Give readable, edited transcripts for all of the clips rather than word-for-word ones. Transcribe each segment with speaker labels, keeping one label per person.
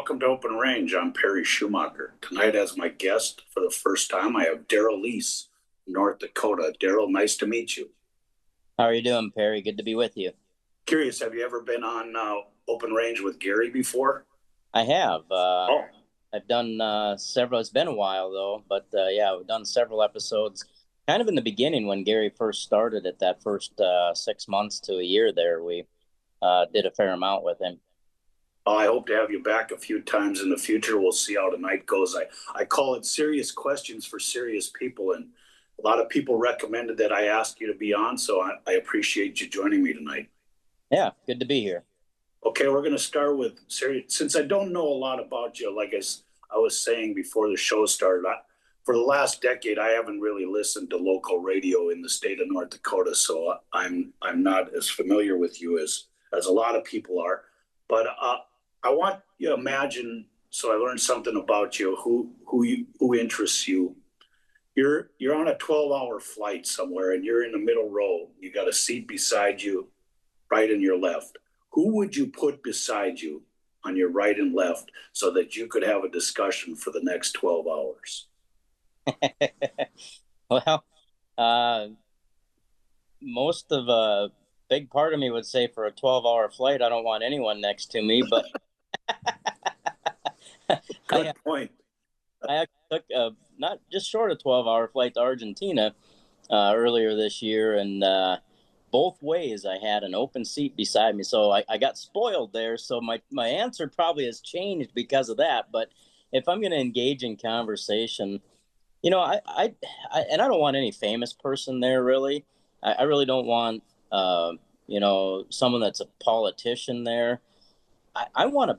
Speaker 1: Welcome to Open Range. I'm Perry Schumacher. Tonight, as my guest for the first time, I have Daryl Lies, North Dakota. Daryl, nice to meet you.
Speaker 2: How are you doing, Perry? Good to be with you.
Speaker 1: Curious, have you ever been on Open Range with Gary before?
Speaker 2: I have.
Speaker 1: Oh,
Speaker 2: I've done several. It's been a while though, but yeah, we've done several episodes. Kind of in the beginning when Gary first started it, that first 6 months to a year there, we did a fair amount with him.
Speaker 1: I hope to have you back a few times in the future. We'll see how tonight goes. I call it serious questions for serious people, and a lot of people recommended that I ask you to be on, so I appreciate you joining me tonight.
Speaker 2: Yeah, good to be here.
Speaker 1: Okay, we're going to start with serious. Since I don't know a lot about you, like I was saying before the show started, for the last decade, I haven't really listened to local radio in the state of North Dakota, so I'm not as familiar with you as a lot of people are. But I want you to imagine, so I learned something about you, who interests you. You're on a 12-hour flight somewhere, and you're in the middle row. You got a seat beside you, right and your left. Who would you put beside you on your right and left so that you could have a discussion for the next 12 hours?
Speaker 2: Well, uh, most of a big part of me would say for a 12-hour flight, I don't want anyone next to me, but
Speaker 1: Good
Speaker 2: I
Speaker 1: point.
Speaker 2: I actually took a not just short of 12-hour flight to Argentina earlier this year, and both ways I had an open seat beside me, so I got spoiled there. So my answer probably has changed because of that. But if I'm going to engage in conversation, you know, and I don't want any famous person there really. I really don't want someone that's a politician there. I want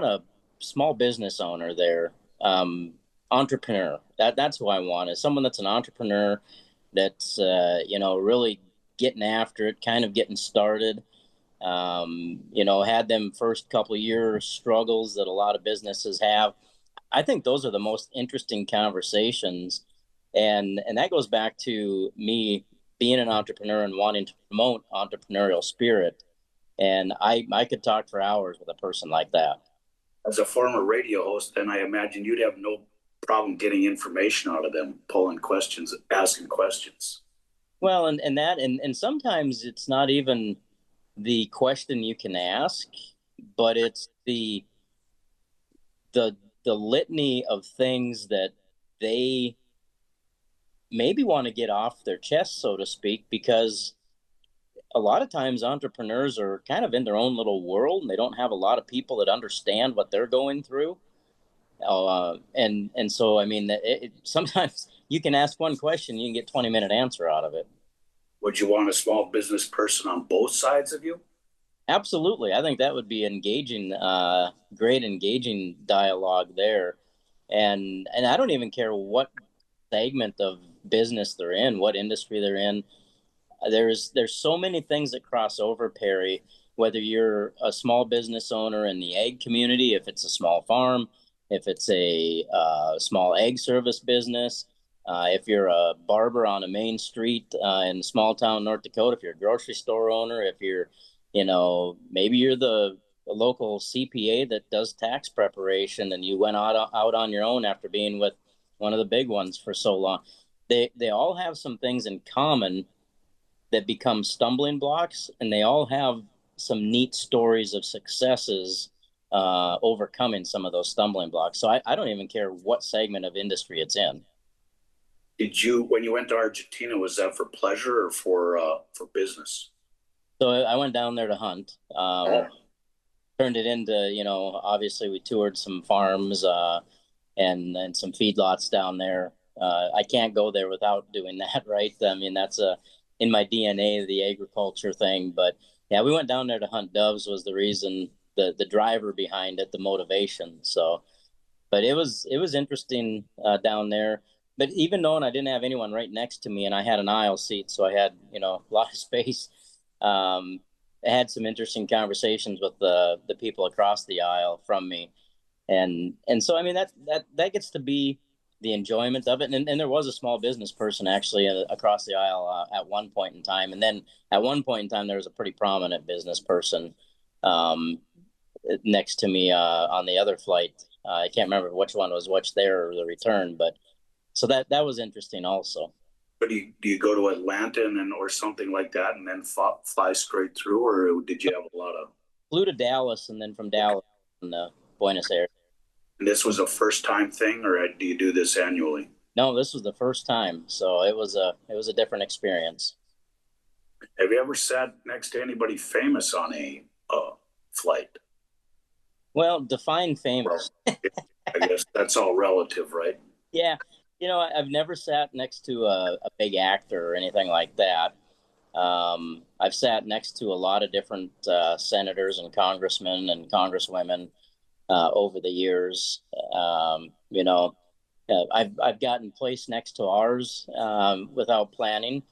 Speaker 2: a small business owner there, entrepreneur. That's who I want, is someone that's an entrepreneur that's really getting after it, kind of getting started. Had them first couple of year struggles that a lot of businesses have. I think those are the most interesting conversations, and that goes back to me being an entrepreneur and wanting to promote entrepreneurial spirit. And I could talk for hours with a person like that.
Speaker 1: As a former radio host, then I imagine you'd have no problem getting information out of them, pulling questions, asking questions.
Speaker 2: Well, and sometimes it's not even the question you can ask, but it's the the litany of things that they maybe want to get off their chest, so to speak, because a lot of times entrepreneurs are kind of in their own little world and they don't have a lot of people that understand what they're going through. And so I mean, sometimes you can ask one question, you can get 20-minute answer out of it.
Speaker 1: Would you want a small business person on both sides of you?
Speaker 2: Absolutely, I think that would be engaging, great engaging dialogue there. And I don't even care what segment of business they're in, what industry they're in. There's so many things that cross over, Perry. Whether you're a small business owner in the egg community, if it's a small farm, if it's a small egg service business, if you're a barber on a main street in small town North Dakota, if you're a grocery store owner, if you're, maybe you're the local CPA that does tax preparation and you went out on your own after being with one of the big ones for so long. They all have some things in common that become stumbling blocks, and they all have some neat stories of successes overcoming some of those stumbling blocks. So I don't even care what segment of industry it's in.
Speaker 1: When you went to Argentina, was that for pleasure or for business?
Speaker 2: So I went down there to hunt.
Speaker 1: Oh,
Speaker 2: Turned it into, obviously we toured some farms and some feedlots down there. I can't go there without doing that, right? I mean, that's in my DNA, the agriculture thing. But yeah, we went down there to hunt doves was the reason, the driver behind it, the motivation. So, but it was interesting down there. But even knowing I didn't have anyone right next to me and I had an aisle seat, so I had, a lot of space. I had some interesting conversations with the people across the aisle from me, and so I mean that gets to be the enjoyment of it. And there was a small business person actually across the aisle at one point in time, and then at one point in time there was a pretty prominent business person. Um, next to me on the other flight. I can't remember which one was which there or the return, but so that was interesting also.
Speaker 1: But do you go to Atlanta and then or something like that, and then fly straight through, or did you have a lot of?
Speaker 2: Flew to Dallas and then from Dallas in Buenos Aires.
Speaker 1: And this was a first time thing, or do you do this annually?
Speaker 2: No, this was the first time, so it was a different experience.
Speaker 1: Have you ever sat next to anybody famous on a flight?
Speaker 2: Well, define
Speaker 1: Well,
Speaker 2: famous.
Speaker 1: I guess that's all relative, right?
Speaker 2: Yeah, I've never sat next to a big actor or anything like that. I've sat next to a lot of different senators and congressmen and congresswomen over the years. I've gotten placed next to ours without planning.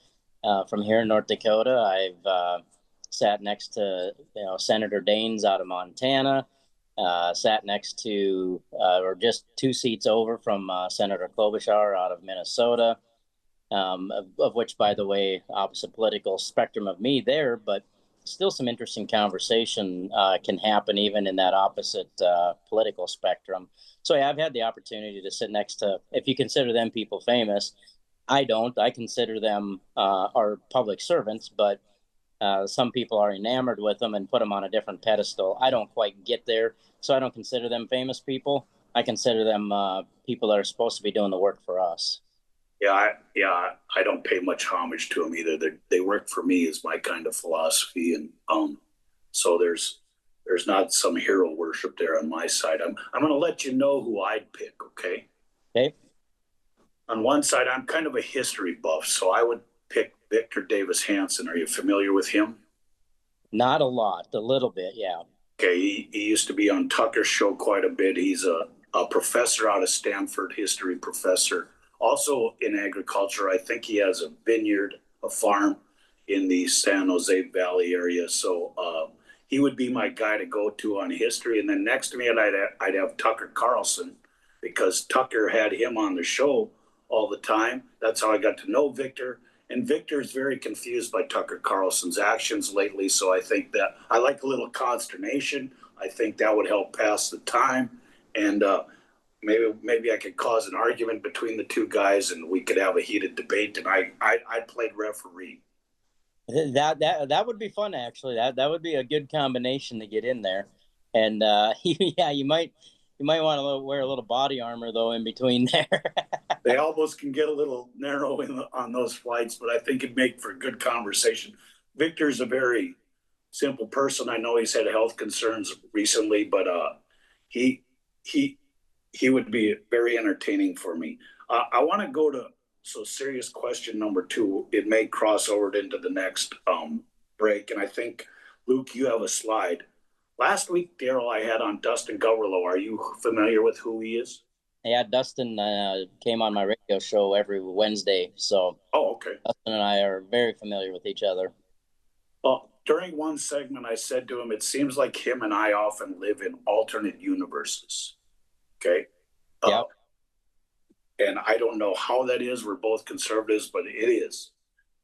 Speaker 2: From here in North Dakota, I've sat next to Senator Daines out of Montana. Sat next to or just two seats over from Senator Klobuchar out of Minnesota, of which, by the way, opposite political spectrum of me there, but still some interesting conversation can happen even in that opposite political spectrum. So yeah, I've had the opportunity to sit next to, if you consider them people famous, I don't. I consider them our public servants, but some people are enamored with them and put them on a different pedestal. I don't quite get there, so I don't consider them famous people. I consider them people that are supposed to be doing the work for us.
Speaker 1: Yeah, I don't pay much homage to them either. They work for me is my kind of philosophy, and so there's not some hero worship there on my side. I'm going to let you know who I'd pick. Okay,
Speaker 2: Okay,
Speaker 1: on one side, I'm kind of a history buff, so I would pick Victor Davis Hanson. Are you familiar with him?
Speaker 2: not a lot, a little bit, yeah.
Speaker 1: Okay, he used to be on Tucker's show quite a bit. He's a professor out of Stanford, history professor, also in agriculture. I think he has a vineyard, a farm in the San Jose Valley area. So he would be my guy to go to on history. And then next to me, I'd have Tucker Carlson because Tucker had him on the show all the time. That's how I got to know Victor. And Victor is very confused by Tucker Carlson's actions lately. So I think that I like a little consternation. I think that would help pass the time. And maybe I could cause an argument between the two guys, and we could have a heated debate. And I played referee.
Speaker 2: That would be fun actually. That would be a good combination to get in there. And yeah, you might want to wear a little body armor though in between there.
Speaker 1: They almost can get a little narrow on those flights, but I think it'd make for a good conversation. Victor's a very simple person. I know he's had health concerns recently, but he he he would be very entertaining for me. I want to go to so serious question number two. It may cross over into the next break, and I think Luke, you have a slide. Last week, Daryl, I had on Dustin Goverlow. Are you familiar with who he is?
Speaker 2: Yeah, Dustin came on my radio show every Wednesday, so
Speaker 1: Oh, okay.
Speaker 2: Dustin and I are very familiar with each other.
Speaker 1: Well, during one segment, I said to him, it seems like him and I often live in alternate universes. Okay.
Speaker 2: Yeah.
Speaker 1: And I don't know how that is. We're both conservatives, but it is.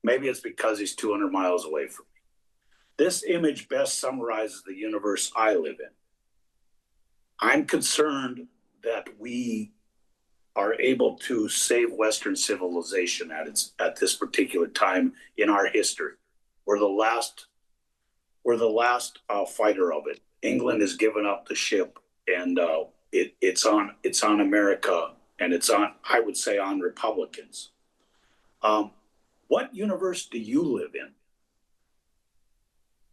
Speaker 1: Maybe it's because he's 200 miles away from me. This image best summarizes the universe I live in. I'm concerned that we are able to save Western civilization at this particular time in our history. We're the last fighter of it. England has given up the ship, and it's on America, and it's on, I would say, on Republicans. What universe do you live in?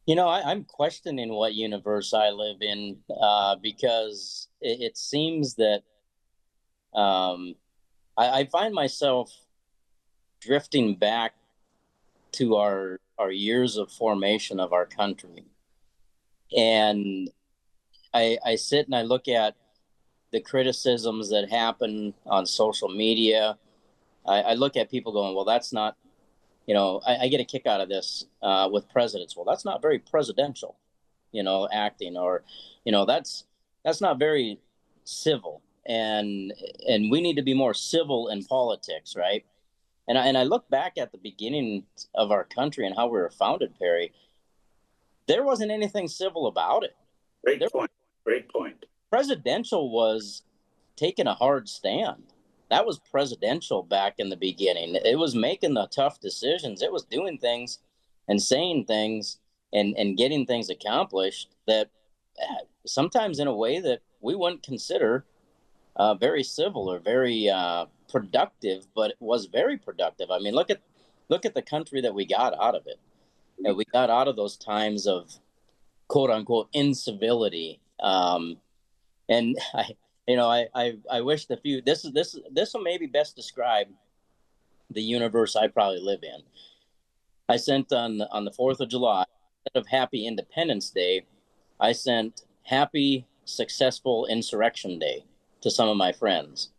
Speaker 2: I'm questioning what universe I live in because it seems that I find myself drifting back to our years of formation of our country. And I sit and I look at the criticisms that happen on social media. I look at people going, well, that's not, I get a kick out of this with presidents. Well, that's not very presidential, acting, or, that's not very civil. And we need to be more civil in politics, right? And I look back at the beginning of our country and how we were founded, Perry. There wasn't anything civil about it.
Speaker 1: Great
Speaker 2: There,
Speaker 1: point. Great point.
Speaker 2: Presidential was taking a hard stand. That was presidential back in the beginning. It was making the tough decisions. It was doing things and saying things and getting things accomplished that sometimes in a way that we wouldn't consider very civil or very productive, but it was very productive. I mean, look at the country that we got out of it. We got out of those times of quote unquote incivility. And I wish the few. This will maybe best describe the universe I probably live in. I sent on the 4th of July, instead of Happy Independence Day, I sent Happy Successful Insurrection Day to some of my friends,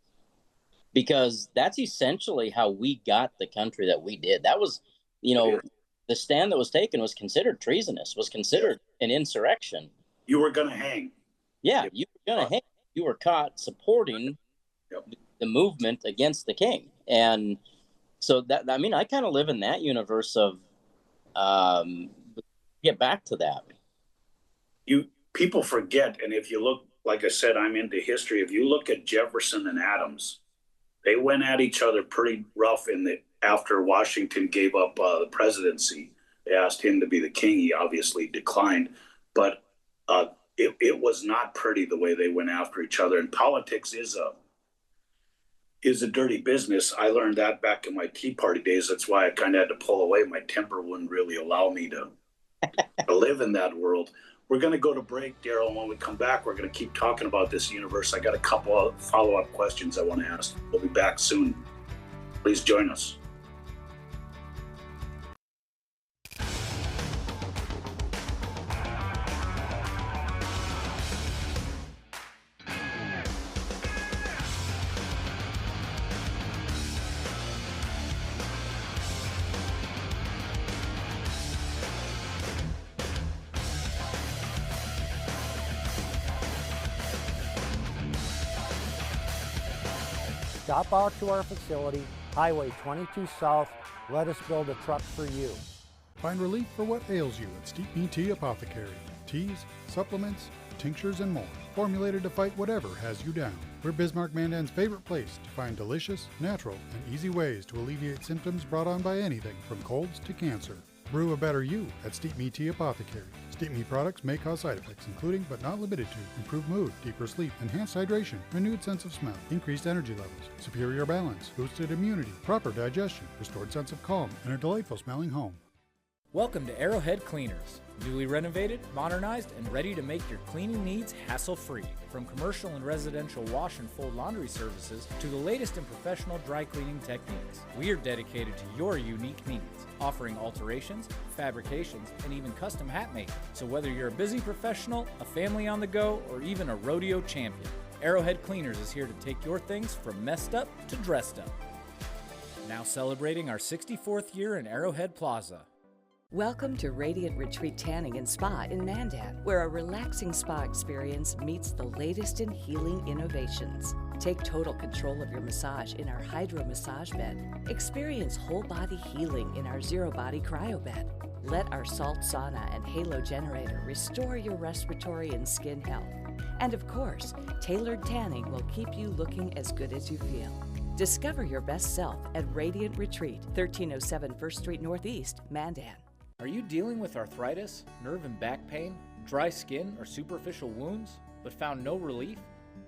Speaker 2: because that's essentially how we got the country that we did. That was, the stand that was taken was considered treasonous, was considered an insurrection.
Speaker 1: You were going to hang.
Speaker 2: Yeah, you were going to hang. You were caught supporting the movement against the king. And so that, I mean, I kind of live in that universe of get back to that.
Speaker 1: People forget, and if you look, like I said, I'm into history. If you look at Jefferson and Adams, they went at each other pretty rough after Washington gave up the presidency. They asked him to be the king. He obviously declined, but it was not pretty the way they went after each other. And politics is a dirty business. I learned that back in my Tea Party days. That's why I kind of had to pull away. My temper wouldn't really allow me to live in that world. We're going to go to break, Daryl, and when we come back, we're going to keep talking about this universe. I got a couple of follow-up questions I want to ask. We'll be back soon. Please join us.
Speaker 3: Stop out to our facility, Highway 22 South. Let us build a truck for you.
Speaker 4: Find relief for what ails you at Steep Me Tea Apothecary. Teas, supplements, tinctures, and more. Formulated to fight whatever has you down. We're Bismarck Mandan's favorite place to find delicious, natural, and easy ways to alleviate symptoms brought on by anything from colds to cancer. Brew a better you at Steep Me Tea Apothecary. Steep Me products may cause side effects, including but not limited to improved mood, deeper sleep, enhanced hydration, renewed sense of smell, increased energy levels, superior balance, boosted immunity, proper digestion, restored sense of calm, and a delightful smelling home.
Speaker 5: Welcome to Arrowhead Cleaners. Newly renovated, modernized, and ready to make your cleaning needs hassle-free. From commercial and residential wash and fold laundry services to the latest in professional dry cleaning techniques, we are dedicated to your unique needs, offering alterations, fabrications, and even custom hat making. So whether you're a busy professional, a family on the go, or even a rodeo champion, Arrowhead Cleaners is here to take your things from messed up to dressed up. Now celebrating our 64th year in Arrowhead Plaza.
Speaker 6: Welcome to Radiant Retreat Tanning and Spa in Mandan, where a relaxing spa experience meets the latest in healing innovations. Take total control of your massage in our Hydro Massage Bed. Experience whole body healing in our Zero Body Cryo Bed. Let our salt sauna and halo generator restore your respiratory and skin health. And of course, tailored tanning will keep you looking as good as you feel. Discover your best self at Radiant Retreat, 1307 First Street Northeast, Mandan.
Speaker 5: Are you dealing with arthritis, nerve and back pain, dry skin, or superficial wounds, but found no relief?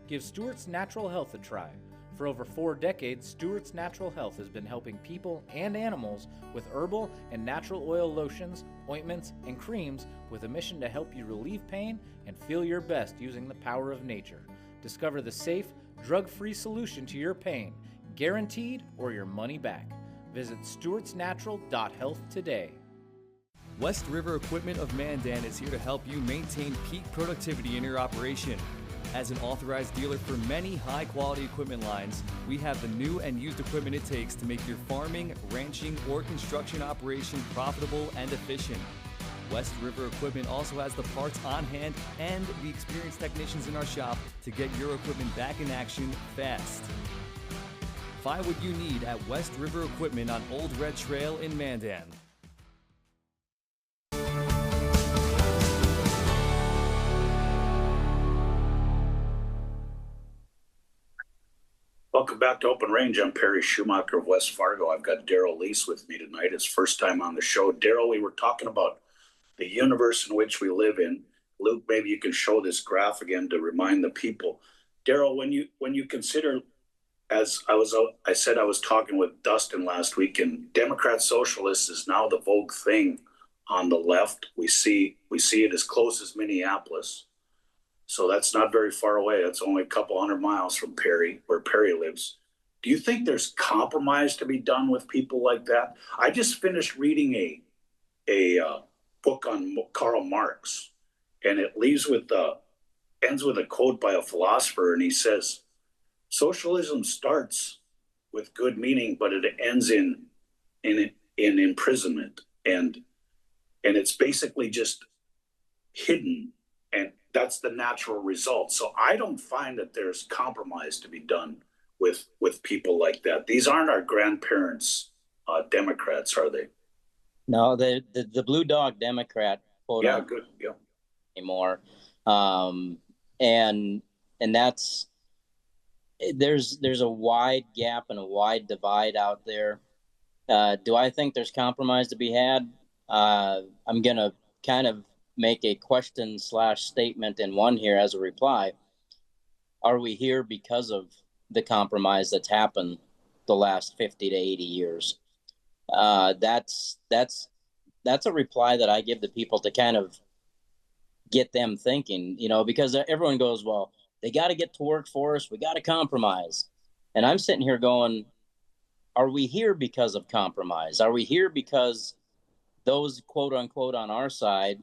Speaker 5: Give Stewart's Natural Health a try. For over 4 decades, Stewart's Natural Health has been helping people and animals with herbal and natural oil lotions, ointments, and creams with a mission to help you relieve pain and feel your best using the power of nature. Discover the safe, drug-free solution to your pain, guaranteed or your money back. Visit stewartsnatural.health today.
Speaker 7: West River Equipment of Mandan is here to help you maintain peak productivity in your operation. As an authorized dealer for many high-quality equipment lines, we have the new and used equipment it takes to make your farming, ranching, or construction operation profitable and efficient. West River Equipment also has the parts on hand and the experienced technicians in our shop to get your equipment back in action fast. Find what you need at West River Equipment on Old Red Trail in Mandan.
Speaker 1: Welcome back to Open Range. I'm Perry Schumacher of West Fargo. I've got Daryl Lies with me tonight. It's first time on the show. Daryl, we were talking about the universe in which we live in. Luke, maybe you can show this graph again to remind the people. Daryl, when you consider, as I said, I was talking with Dustin last week, and Democrat Socialist is now the vogue thing on the left. We see it as close as Minneapolis. So that's not very far away. That's only a couple 100 miles from Perry, where Perry lives. Do you think there's compromise to be done with people like that? I just finished reading a book on Karl Marx, and it ends with a quote by a philosopher, and he says, "Socialism starts with good meaning, but it ends in imprisonment, and it's basically just hidden, and that's the natural result." So I don't find that there's compromise to be done with people like that. These aren't our grandparents' Democrats, are they?
Speaker 2: No, the blue dog Democrat quote
Speaker 1: Yeah, good. Yeah.
Speaker 2: Anymore, and that's there's a wide gap and a wide divide out there. Do I think there's compromise to be had? I'm gonna kind of make a question / statement in one here as a reply. Are we here because of the compromise that's happened the last 50 to 80 years? That's a reply that I give to people to kind of get them thinking, because everyone goes, well, they got to get to work for us. We got to compromise. And I'm sitting here going, are we here because of compromise? Are we here because those quote unquote on our side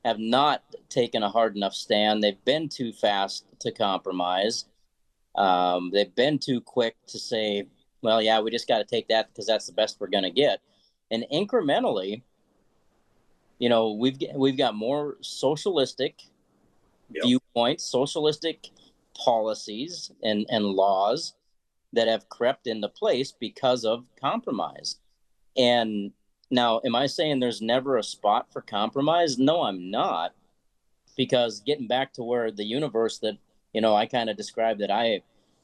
Speaker 2: have not taken a hard enough stand? They've been too fast to compromise. They've been too quick to say, well, yeah, we just got to take that because that's the best we're going to get. And incrementally, we've got more socialistic viewpoints, socialistic policies and laws that have crept into place because of compromise. And now, am I saying there's never a spot for compromise? No, I'm not. Because getting back to where the universe that, I kind of described that I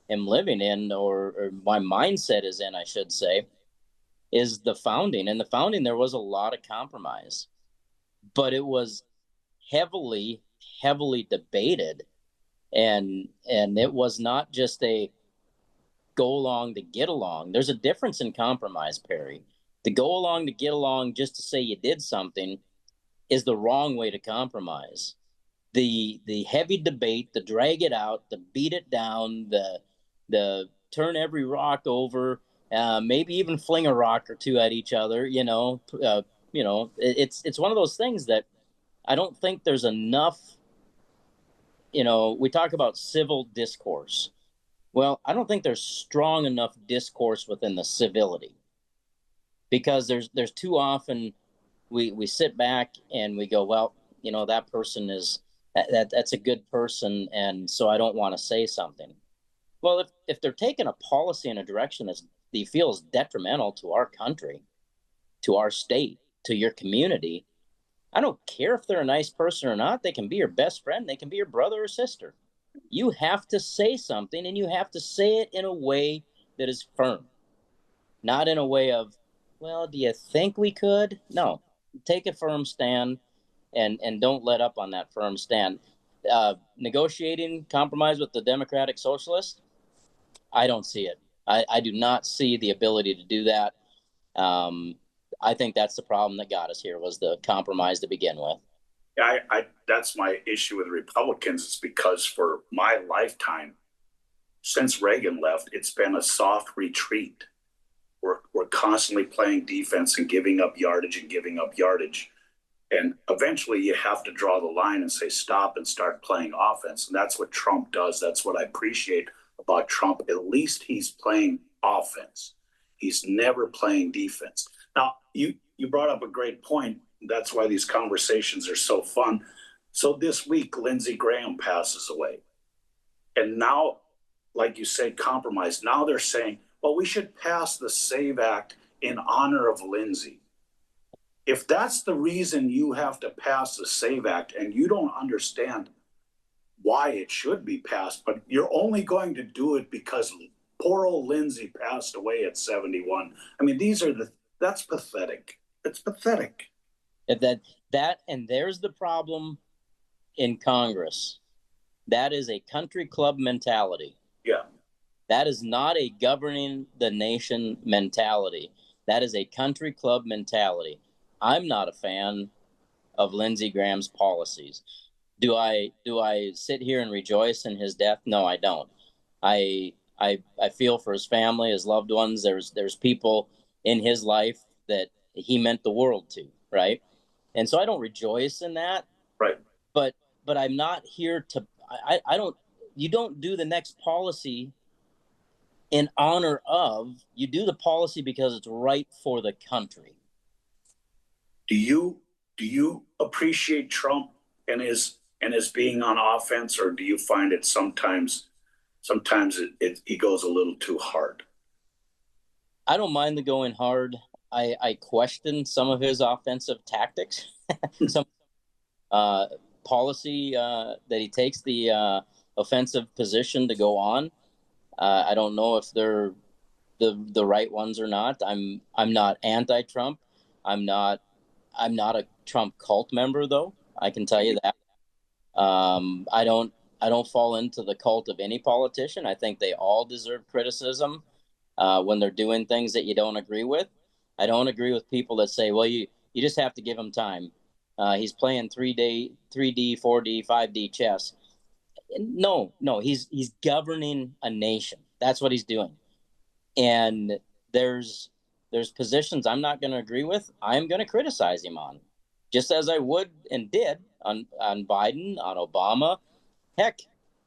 Speaker 2: am living in, or my mindset is in, I should say, is the founding. In the founding, there was a lot of compromise, but it was heavily debated. And it was not just a go along to get along. There's a difference in compromise, Perry. To go along to get along just to say you did something is the wrong way to compromise. The heavy debate, the drag it out, the beat it down, the turn every rock over, maybe even fling a rock or two at each other. It's one of those things that I don't think there's enough. We talk about civil discourse. Well, I don't think there's strong enough discourse within the civility, because there's too often we sit back and we go, well, that person is that's a good person, and so I don't want to say something. Well, if they're taking a policy in a direction that you feel is detrimental to our country, to our state, to your community, I don't care if they're a nice person or not. They can be your best friend. They can be your brother or sister. You have to say something, and you have to say it in a way that is firm, not in a way of, well, do you think we could? No, take a firm stand and don't let up on that firm stand. Negotiating compromise with the Democratic Socialists, I don't see it. I do not see the ability to do that. I think that's the problem that got us here, was the compromise to begin with.
Speaker 1: Yeah, that's my issue with Republicans. It's because for my lifetime, since Reagan left, it's been a soft retreat. We're constantly playing defense and giving up yardage. And eventually you have to draw the line and say stop and start playing offense. And that's what Trump does. That's what I appreciate about Trump. At least he's playing offense. He's never playing defense. Now, you brought up a great point. That's why these conversations are so fun. So this week, Lindsey Graham passes away. And now, like you said, compromise. Now they're saying, well, we should pass the SAVE Act in honor of Lindsey. If that's the reason you have to pass the SAVE Act, and you don't understand why it should be passed, but you're only going to do it because Poor old Lindsay passed away at 71. I mean, that's pathetic. It's pathetic.
Speaker 2: And there's the problem in Congress. That is a country club mentality.
Speaker 1: Yeah.
Speaker 2: That is not a governing the nation mentality. That is a country club mentality. I'm not a fan of Lindsey Graham's policies. Do I sit here and rejoice in his death? No, I don't. I feel for his family, his loved ones. There's people in his life that he meant the world to, right? And so I don't rejoice in that.
Speaker 1: Right.
Speaker 2: But I'm not here to you don't do the next policy in honor of, you do the policy because it's right for the country.
Speaker 1: Do you appreciate Trump and his being on offense, or do you find it sometimes he goes a little too hard?
Speaker 2: I don't mind the going hard. I question some of his offensive tactics, some policy that he takes the offensive position to go on. I don't know if they're the right ones or not. I'm not anti-Trump. I'm not a Trump cult member, though. I can tell you that. I don't fall into the cult of any politician. I think they all deserve criticism when they're doing things that you don't agree with. I don't agree with people that say, well, you just have to give him time. He's playing 3D, 4D, 5D chess. No, he's governing a nation. That's what he's doing. And there's positions I'm not going to agree with. I'm going to criticize him on, just as I would and did on Biden, on Obama, heck,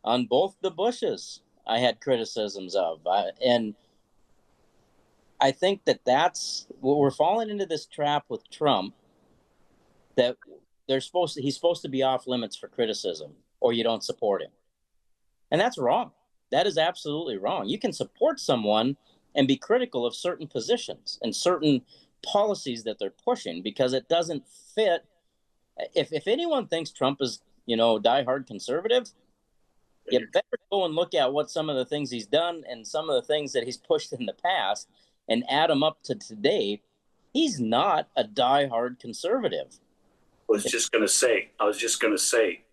Speaker 2: on both the Bushes. I had criticisms of, and I think that's we're falling into this trap with Trump, that he's supposed to be off limits for criticism, or you don't support him. And that's wrong. That is absolutely wrong. You can support someone and be critical of certain positions and certain policies that they're pushing because it doesn't fit. If anyone thinks Trump is, diehard conservative, you better go and look at what some of the things he's done and some of the things that he's pushed in the past and add them up to today. He's not a diehard conservative.
Speaker 1: I was just going to say,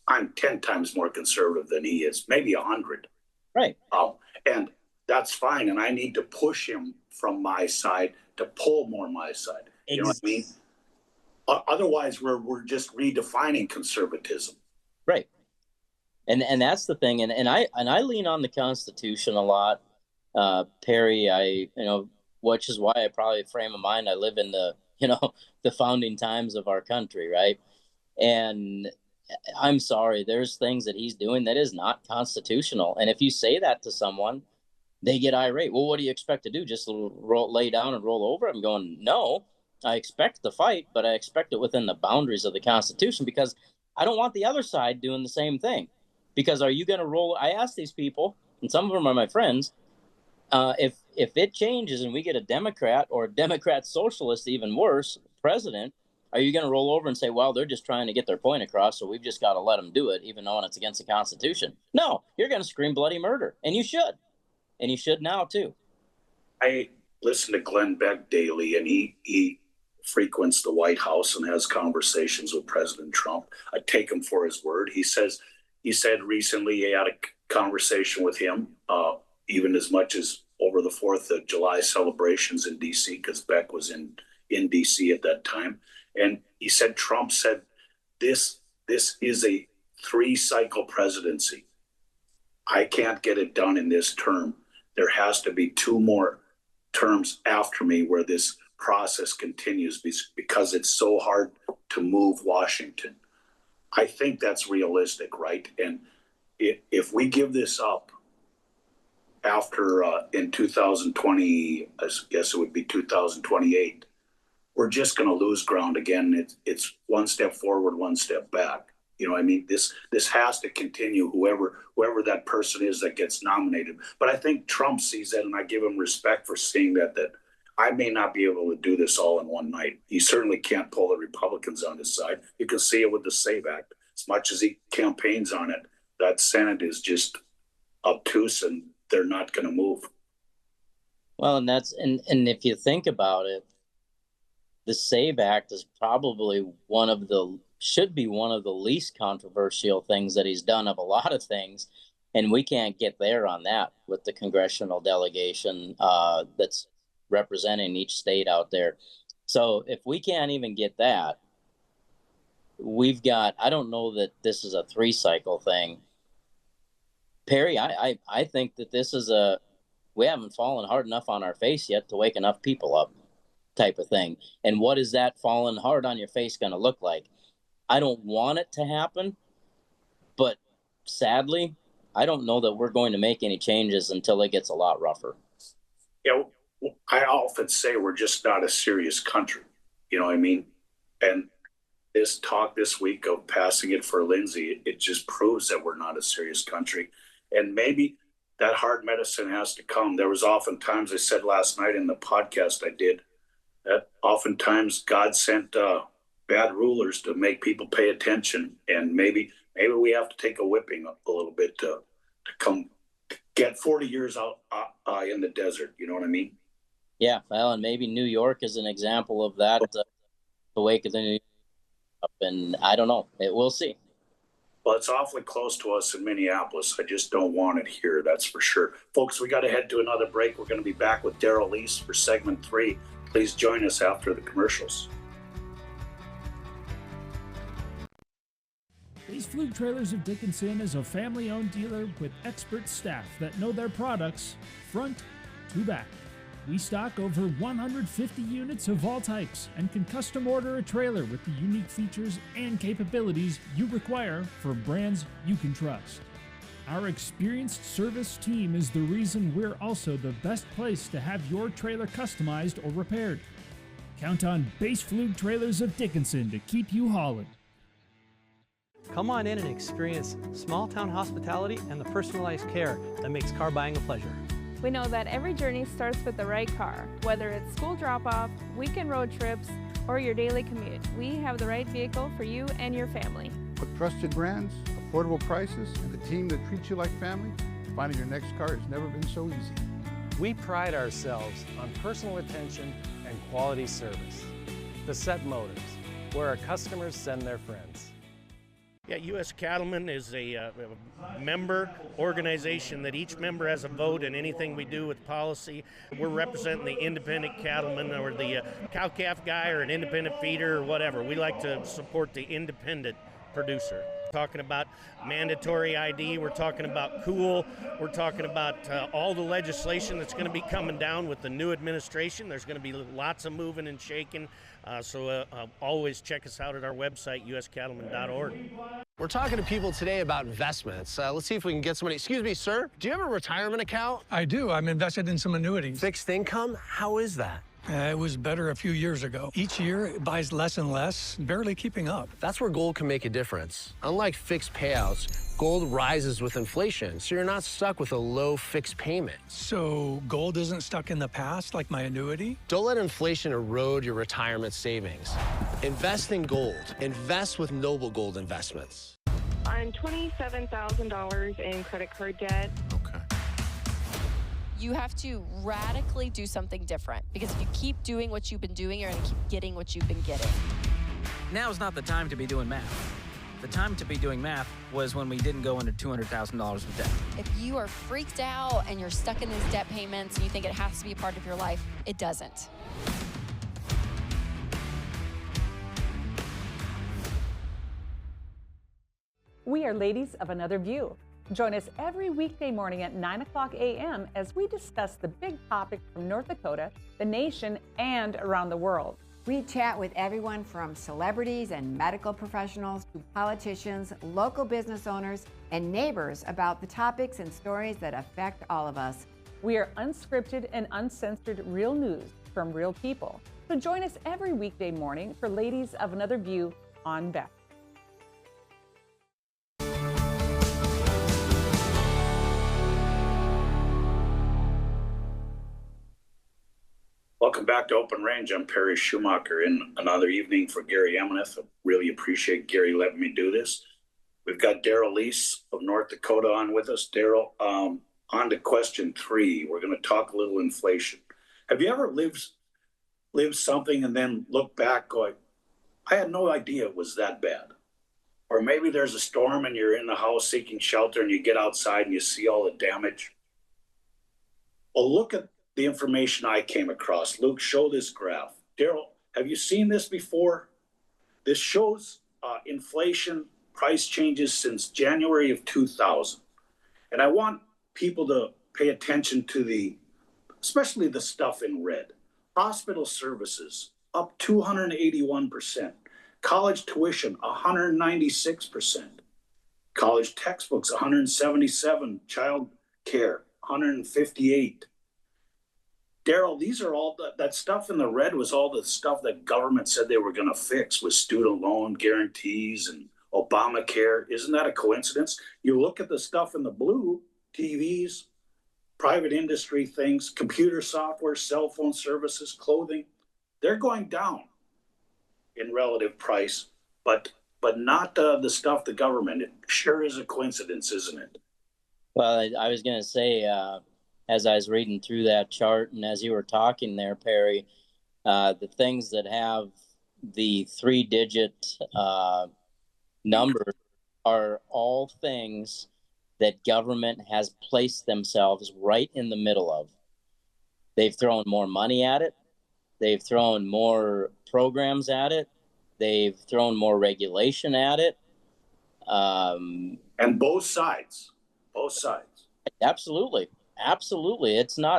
Speaker 1: I'm 10 times more conservative than he is, maybe 100.
Speaker 2: Right.
Speaker 1: And that's fine. And I need to push him from my side to pull more my side. You know what I mean? Otherwise, we're just redefining conservatism.
Speaker 2: Right. And that's the thing. And I lean on the Constitution a lot, Perry. Which is why I probably frame of mind I live in the founding times of our country, right? And I'm sorry, there's things that he's doing that is not constitutional. And if you say that to someone, they get irate. Well, what do you expect to do? Just lay down and roll over? I'm going, no, I expect the fight, but I expect it within the boundaries of the Constitution, because I don't want the other side doing the same thing. Because are you going to roll? I ask these people, and some of them are my friends, if it changes and we get a Democrat or a Democrat socialist, even worse, president, are you going to roll over and say, well, they're just trying to get their point across, so we've just got to let them do it, even though it's against the Constitution? No, you're going to scream bloody murder, and you should. And you should now, too.
Speaker 1: I listen to Glenn Beck daily, and he frequents the White House and has conversations with President Trump. I take him for his word. He said recently he had a conversation with him, even as much as over the 4th of July celebrations in D.C., because Beck was in D.C. at that time. And he said, Trump said, this is a 3-cycle presidency. I can't get it done in this term. There has to be 2 more terms after me where this process continues, because it's so hard to move Washington. I think that's realistic, right? And if we give this up after in 2020, I guess it would be 2028, we're just going to lose ground again. It's one step forward, one step back. You know, I mean, this has to continue, whoever that person is that gets nominated. But I think Trump sees that, and I give him respect for seeing that I may not be able to do this all in one night. He certainly can't pull the Republicans on his side. You can see it with the SAVE Act. As much as he campaigns on it, that Senate is just obtuse and they're not going to move.
Speaker 2: Well, and if you think about it, the SAVE Act is probably should be one of the least controversial things that he's done of a lot of things. And we can't get there on that with the congressional delegation that's representing each state out there. So if we can't even get that, I don't know that this is a 3-cycle thing. Perry, I think that this is we haven't fallen hard enough on our face yet to wake enough people up type of thing. And what is that falling hard on your face going to look like? I don't want it to happen, but sadly, I don't know that we're going to make any changes until it gets a lot rougher.
Speaker 1: Yeah, I often say we're just not a serious country. You know what I mean? And this talk this week of passing it for Lindsay, it just proves that we're not a serious country. And maybe that hard medicine has to come. There was oftentimes, I said last night in the podcast I did, that oftentimes God sent bad rulers to make people pay attention. And maybe we have to take a whipping a little bit to come get 40 years out in the desert. You know what I mean?
Speaker 2: Yeah, well, and maybe New York is an example of that. The wake of the New York up, and I don't know. We'll see.
Speaker 1: Well, it's awfully close to us in Minneapolis. I just don't want it here, that's for sure. Folks, we got to head to another break. We're going to be back with Daryl Lies for segment 3. Please join us after the commercials.
Speaker 8: Base Flug Trailers of Dickinson is a family-owned dealer with expert staff that know their products front to back. We stock over 150 units of all types and can custom order a trailer with the unique features and capabilities you require for brands you can trust. Our experienced service team is the reason we're also the best place to have your trailer customized or repaired. Count on Base Flug Trailers of Dickinson to keep you hauling.
Speaker 9: Come on in and experience small-town hospitality and the personalized care that makes car buying a pleasure.
Speaker 10: We know that every journey starts with the right car. Whether it's school drop-off, weekend road trips, or your daily commute, we have the right vehicle for you and your family.
Speaker 11: With trusted brands, affordable prices, and a team that treats you like family, finding your next car has never been so easy.
Speaker 12: We pride ourselves on personal attention and quality service. The Set Motors, where our customers send their friends.
Speaker 13: Yeah, U.S. Cattlemen is a member organization that each member has a vote in anything we do with policy. We're representing the independent cattleman or the cow-calf guy or an independent feeder or whatever. We like to support the independent producer. We're talking about mandatory ID, we're talking about cool, we're talking about all the legislation that's going to be coming down with the new administration. There's going to be lots of moving and shaking. So always check us out at our website, uscattleman.org.
Speaker 14: We're talking to people today about investments. Let's see if we can get somebody. Excuse me, sir. Do you have a retirement account?
Speaker 15: I do. I'm invested in some annuities.
Speaker 14: Fixed income? How is that?
Speaker 15: It was better a few years ago. Each year, it buys less and less, barely keeping up.
Speaker 14: That's where gold can make a difference. Unlike fixed payouts, gold rises with inflation, so you're not stuck with a low fixed payment.
Speaker 15: So gold isn't stuck in the past like my annuity?
Speaker 14: Don't let inflation erode your retirement savings. Invest in gold. Invest with Noble Gold Investments.
Speaker 16: I'm $27,000 in credit card debt.
Speaker 14: Okay.
Speaker 17: You have to radically do something different, because if you keep doing what you've been doing, you're going to keep getting what you've been getting.
Speaker 5: Now's not the time to be doing math. The time to be doing math was when we didn't go into $200,000 of debt.
Speaker 17: If you are freaked out and you're stuck in these debt payments and you think it has to be a part of your life, it doesn't.
Speaker 18: We are Ladies of Another View. Join us every weekday morning at 9 o'clock a.m. as we discuss the big topics from North Dakota, the nation, and around the world.
Speaker 19: We chat with everyone from celebrities and medical professionals to politicians, local business owners, and neighbors about the topics and stories that affect all of us.
Speaker 18: We are unscripted and uncensored real news from real people. So join us every weekday morning for Ladies of Another View on Beck.
Speaker 1: Welcome back to Open Range. I'm Perry Schumacher in another evening for Gary Emeneth. I really appreciate Gary letting me do this. We've got Daryl Lies of North Dakota on with us. Daryl, on to question 3. We're going to talk a little inflation. Have you ever lived something and then look back going, I had no idea it was that bad? Or maybe there's a storm and you're in the house seeking shelter and you get outside and you see all the damage. Well, look at the information I came across. Luke, show this graph. Daryl, have you seen this before? This shows inflation price changes since January of 2000. And I want people to pay attention to especially the stuff in red. Hospital services up 281%. College tuition 196%. College textbooks 177. Child care 158. Daryl, these are all that stuff in the red was all the stuff that government said they were going to fix with student loan guarantees and Obamacare. Isn't that a coincidence? You look at the stuff in the blue, TVs, private industry things, computer software, cell phone services, clothing, they're going down in relative price, but not the stuff the government. It sure is a coincidence, isn't it?
Speaker 2: Well, I was going to say, as I was reading through that chart and as you were talking there, Perry, the things that have the 3-digit numbers are all things that government has placed themselves right in the middle of. They've thrown more money at it. They've thrown more programs at it. They've thrown more regulation at it.
Speaker 1: And both sides.
Speaker 2: Absolutely.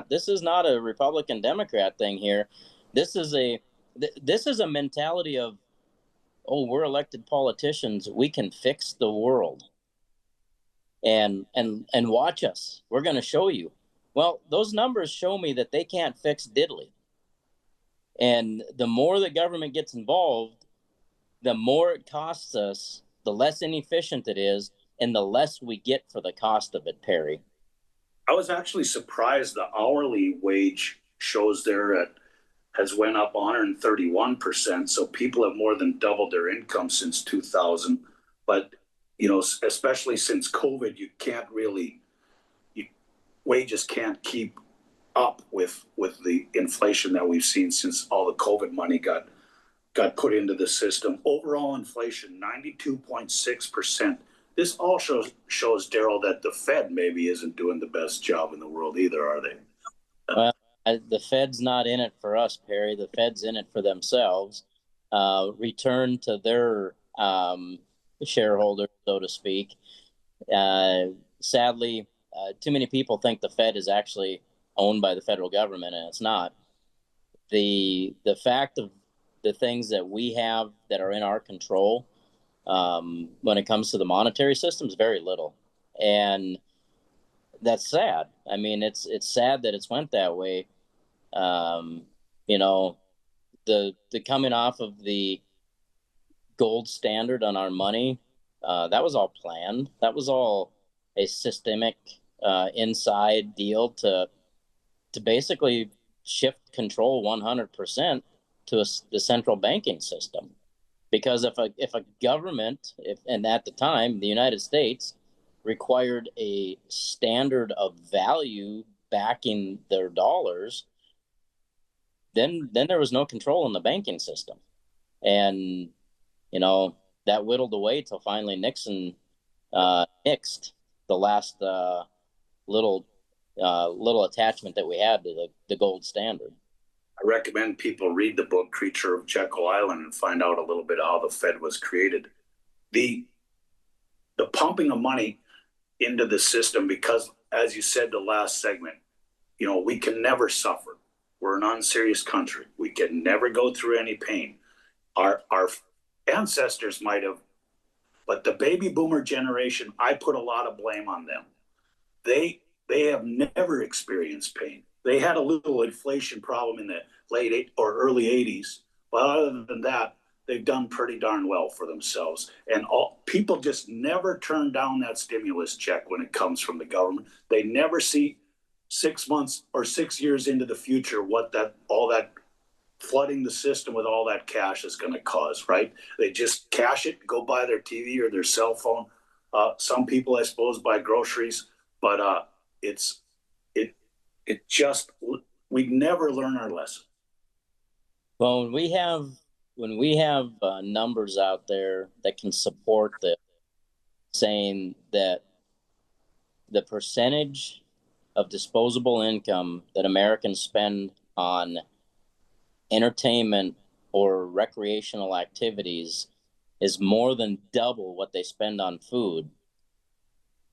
Speaker 2: This is not a Republican Democrat thing here. This is a mentality of, oh, we're elected politicians. We can fix the world. And watch us. We're going to show you. Well, those numbers show me that they can't fix diddly. And the more the government gets involved, the more it costs us, the less inefficient it is, and the less we get for the cost of it, Perry.
Speaker 1: I was actually surprised the hourly wage shows there has went up 131%. So people have more than doubled their income since 2000. But especially since COVID, wages can't keep up with the inflation that we've seen since all the COVID money got put into the system. Overall inflation, 92.6%. This also shows, Daryl, that the Fed maybe isn't doing the best job in the world either, are they?
Speaker 2: Well, the Fed's not in it for us, Perry. The Fed's in it for themselves. Return to their shareholders, so to speak. Sadly, too many people think the Fed is actually owned by the federal government, and it's not. The fact of the things that we have that are in our control when it comes to the monetary system is very little, and that's sad. I mean, it's sad that it's went that way. The coming off of the gold standard on our money, that was all planned. That was all a systemic inside deal to basically shift control 100% to the central banking system. Because if a government, and at the time the United States required a standard of value backing their dollars, then there was no control in the banking system, and that whittled away till finally Nixon nixed the last little attachment that we had to the gold standard.
Speaker 1: I recommend people read the book Creature of Jekyll Island and find out a little bit how the Fed was created. The pumping of money into the system, because as you said the last segment, we can never suffer. We're an unserious country. We can never go through any pain. Our ancestors might have, but the baby boomer generation, I put a lot of blame on them. They have never experienced pain. They had a little inflation problem in the late or early 80s. But other than that, they've done pretty darn well for themselves. And people just never turn down that stimulus check when it comes from the government. They never see 6 months or 6 years into the future what all that flooding the system with all that cash is going to cause, right? They just cash it, go buy their TV or their cell phone. Some people, I suppose, buy groceries. But it's it just, we never learn our lesson.
Speaker 2: Well, when we have numbers out there that can support this, saying that the percentage of disposable income that Americans spend on entertainment or recreational activities is more than double what they spend on food,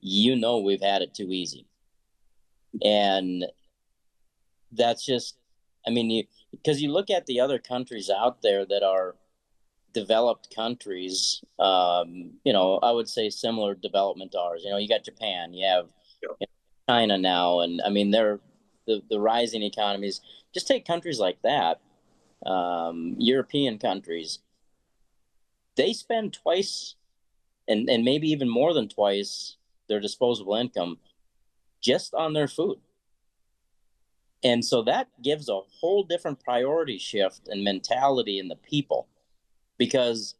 Speaker 2: we've had it too easy. And that's just, because you look at the other countries out there that are developed countries, I would say similar development to ours. You got Japan, you have China now, and they're the rising economies. Just take countries like that, European countries. They spend twice, and maybe even more than twice, their disposable income just on their food. And so that gives a whole different priority shift and mentality in the people. Because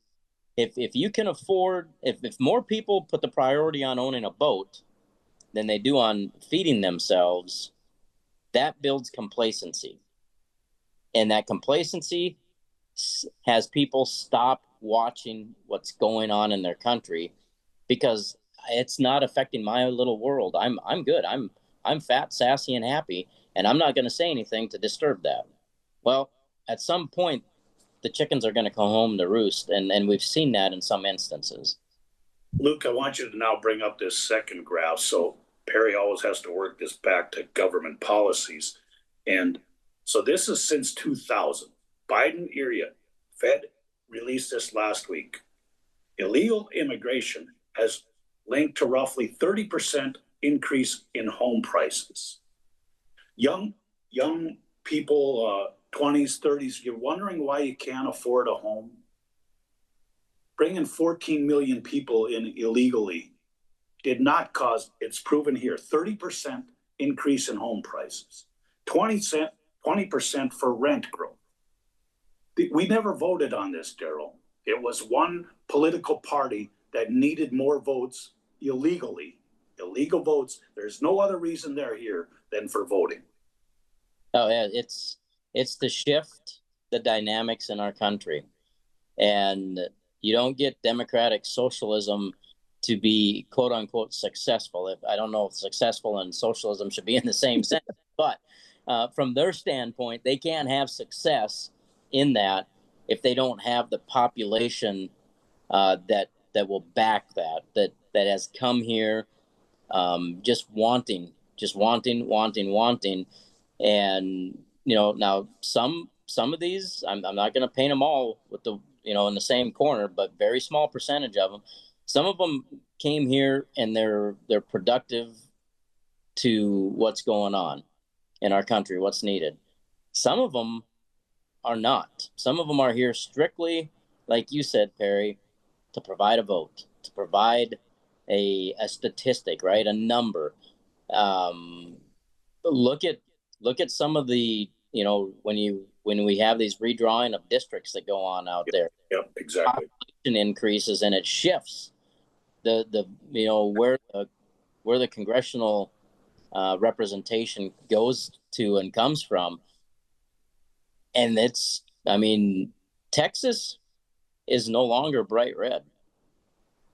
Speaker 2: if you can afford, if more people put the priority on owning a boat than they do on feeding themselves, that builds complacency. And that complacency has people stop watching what's going on in their country because it's not affecting my little world. I'm good. I'm fat, sassy, and happy, and I'm not going to say anything to disturb that. Well, at some point, the chickens are going to come home to roost, and we've seen that in some instances.
Speaker 1: Luke, I want you to now bring up this second graph. So Perry always has to work this back to government policies. And so this is since 2000. Biden era, Fed released this last week. Illegal immigration has linked to roughly 30% increase in home prices. Young people, 20s, 30s, you're wondering why you can't afford a home? Bringing 14 million people in illegally did not cause, it's proven here, 30% increase in home prices, 20% for rent growth. We never voted on this, Daryl. It was one political party that needed more votes illegally. Illegal votes. There's no other reason they're here than for voting.
Speaker 2: Oh, yeah, it's to shift the dynamics in our country. And you don't get democratic socialism to be quote unquote successful. I don't know if successful and socialism should be in the same sense, but from their standpoint, they can't have success in that if they don't have the population that will back that has come here just wanting. And now some of these, I'm not going to paint them all with the in the same corner, but very small percentage of them. Some of them came here and they're productive to what's going on in our country, what's needed. Some of them are not. Some of them are here strictly, like you said, Perry, to provide a vote, to provide a statistic, right? A number. Look at some of the, when we have these redrawing of districts that go on out there.
Speaker 1: Yep, exactly.
Speaker 2: Population increases and it shifts the where the congressional representation goes to and comes from. And Texas is no longer bright red.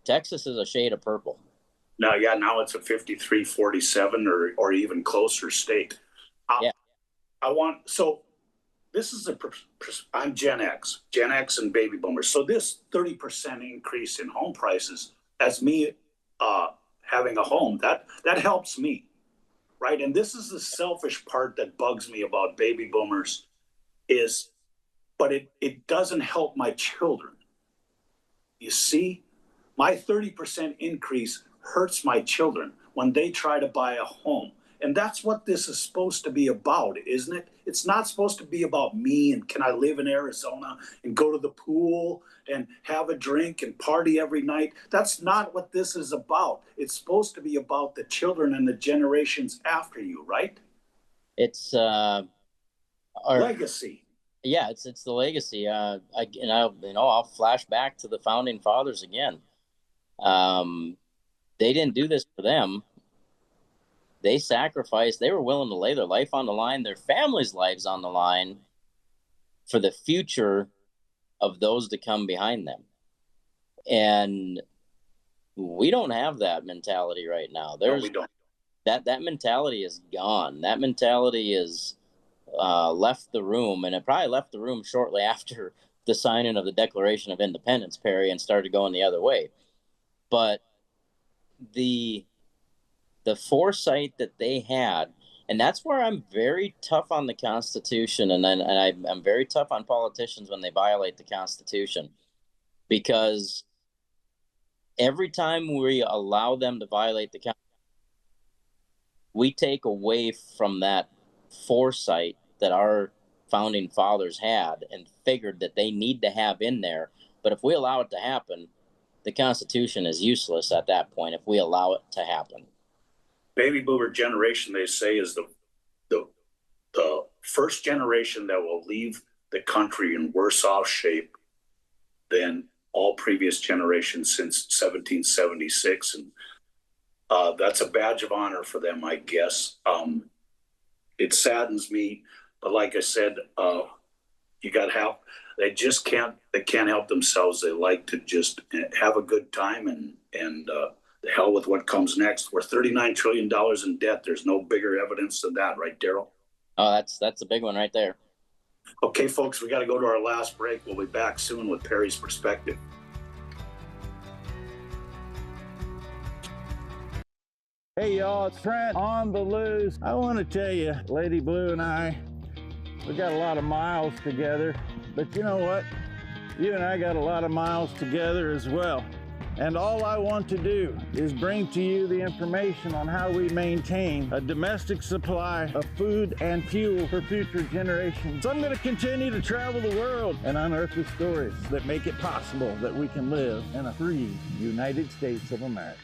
Speaker 2: Texas is a shade of purple.
Speaker 1: Now it's a 53-47 or even closer state.
Speaker 2: Yeah.
Speaker 1: This is I'm Gen X and baby boomers. So this 30% increase in home prices, as me having a home, that helps me, right? And this is the selfish part that bugs me about baby boomers but it doesn't help my children. You see, my 30% increase hurts my children when they try to buy a home. And that's what this is supposed to be about, isn't it? It's not supposed to be about me and can I live in Arizona and go to the pool and have a drink and party every night. That's not what this is about. It's supposed to be about the children and the generations after you, right?
Speaker 2: It's
Speaker 1: our legacy.
Speaker 2: Yeah, it's the legacy. I'll flash back to the founding fathers again. They didn't do this for them. they sacrificed, they were willing to lay their life on the line, their families' lives on the line for the future of those to come behind them. And we don't have that mentality right now.
Speaker 1: No, we don't.
Speaker 2: That mentality is gone. That mentality is left the room, and it probably left the room shortly after the signing of the Declaration of Independence, Perry, and started going the other way. But the foresight that they had, and that's where I'm very tough on the Constitution, and I'm very tough on politicians when they violate the Constitution, because every time we allow them to violate the Constitution, we take away from that foresight that our founding fathers had and figured that they need to have in there. But if we allow it to happen, the Constitution is useless at that point if we allow it to happen.
Speaker 1: Baby boomer generation, they say, is the first generation that will leave the country in worse off shape than all previous generations since 1776. And that's a badge of honor for them, I guess. It saddens me, but like I said, you got help. They can't help themselves. They like to just have a good time and the hell with what comes next. We're $39 trillion in debt. There's no bigger evidence than that, right, Daryl?
Speaker 2: Oh, that's a big one right there.
Speaker 1: Okay, folks, we got to go to our last break. We'll be back soon with Perry's Perspective.
Speaker 20: Hey y'all, it's Trent on the loose. I want to tell you, Lady Blue and I, we got a lot of miles together, but you know what? You and I got a lot of miles together as well. And all I want to do is bring to you the information on how we maintain a domestic supply of food and fuel for future generations. So I'm going to continue to travel the world and unearth the stories that make it possible that we can live in a free United States of America.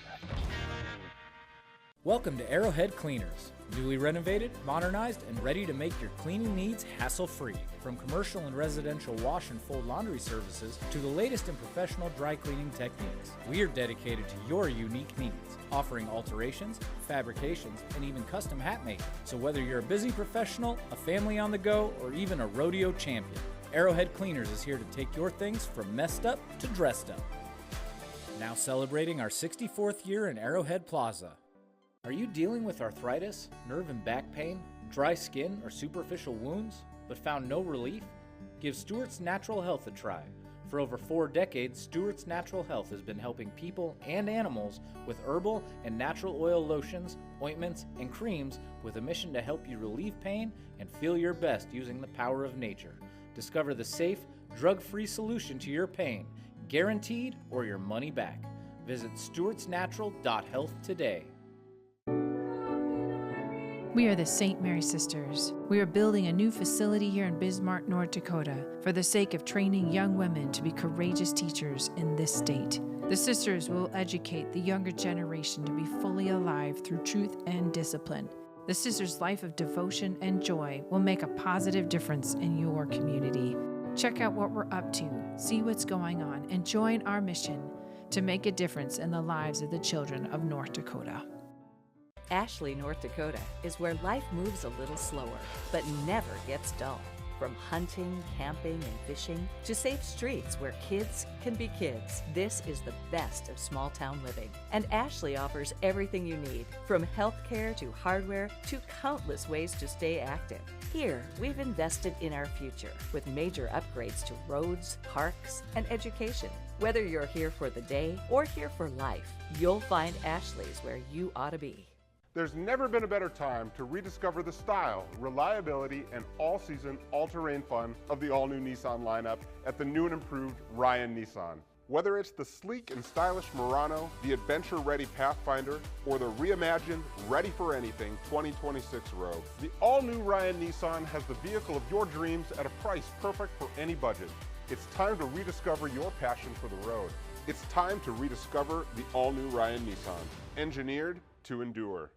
Speaker 5: Welcome to Arrowhead Cleaners. Newly renovated, modernized, and ready to make your cleaning needs hassle-free. From commercial and residential wash and fold laundry services to the latest in professional dry cleaning techniques, we are dedicated to your unique needs, offering alterations, fabrications, and even custom hat making. So whether you're a busy professional, a family on the go, or even a rodeo champion, Arrowhead Cleaners is here to take your things from messed up to dressed up. Now celebrating our 64th year in Arrowhead Plaza. Are you dealing with arthritis, nerve and back pain, dry skin, or superficial wounds, but found no relief? Give Stewart's Natural Health a try. For over 4 decades, Stewart's Natural Health has been helping people and animals with herbal and natural oil lotions, ointments, and creams with a mission to help you relieve pain and feel your best using the power of nature. Discover the safe, drug-free solution to your pain, guaranteed or your money back. Visit stewartsnatural.health today.
Speaker 21: We are the St. Mary Sisters. We are building a new facility here in Bismarck, North Dakota, for the sake of training young women to be courageous teachers in this state. The sisters will educate the younger generation to be fully alive through truth and discipline. The sisters' life of devotion and joy will make a positive difference in your community. Check out what we're up to, see what's going on, and join our mission to make a difference in the lives of the children of North Dakota.
Speaker 6: Ashley, North Dakota is where life moves a little slower, but never gets dull. From hunting, camping, and fishing to safe streets where kids can be kids, this is the best of small town living. And Ashley offers everything you need, from healthcare to hardware to countless ways to stay active. Here, we've invested in our future with major upgrades to roads, parks, and education. Whether you're here for the day or here for life, you'll find Ashley's where you ought to be.
Speaker 22: There's never been a better time to rediscover the style, reliability, and all-season, all-terrain fun of the all-new Nissan lineup at the new and improved Ryan Nissan. Whether it's the sleek and stylish Murano, the adventure-ready Pathfinder, or the reimagined, ready-for-anything 2026 Rogue, the all-new Ryan Nissan has the vehicle of your dreams at a price perfect for any budget. It's time to rediscover your passion for the road. It's time to rediscover the all-new Ryan Nissan, engineered to endure.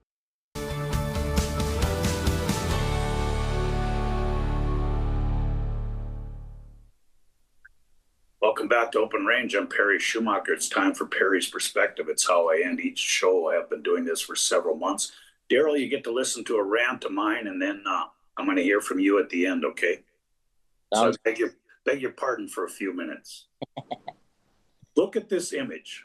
Speaker 1: Welcome back to Open Range. I'm Perry Schumacher. It's time for Perry's Perspective. It's how I end each show. I have been doing this for several months. Daryl, you get to listen to a rant of mine, and then I'm going to hear from you at the end, okay? So I beg your pardon for a few minutes. Look at this image.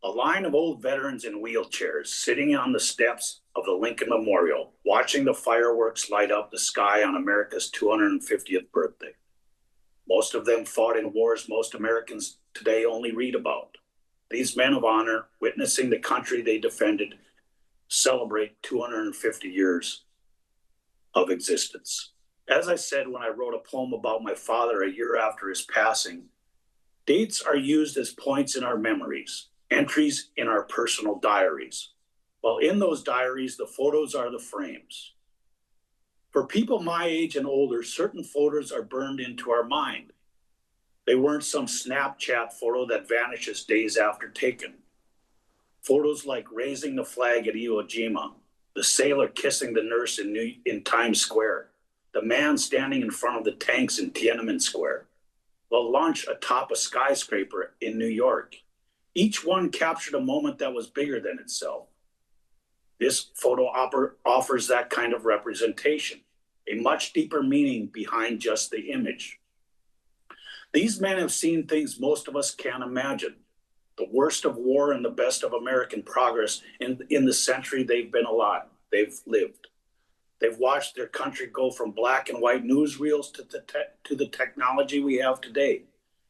Speaker 1: A line of old veterans in wheelchairs sitting on the steps of the Lincoln Memorial, watching the fireworks light up the sky on America's 250th birthday. Most of them fought in wars most Americans today only read about. These men of honor, witnessing the country they defended, celebrate 250 years of existence. As I said when I wrote a poem about my father a year after his passing, dates are used as points in our memories, entries in our personal diaries. While in those diaries, the photos are the frames. For people my age and older, certain photos are burned into our mind. They weren't some Snapchat photo that vanishes days after taken. Photos like raising the flag at Iwo Jima, the sailor kissing the nurse in Times Square, the man standing in front of the tanks in Tiananmen Square, the launch atop a skyscraper in New York. Each one captured a moment that was bigger than itself. This photo offers that kind of representation, a much deeper meaning behind just the image. These men have seen things most of us can't imagine. The worst of war and the best of American progress in the century they've been alive, they've lived. They've watched their country go from black and white newsreels to the technology we have today.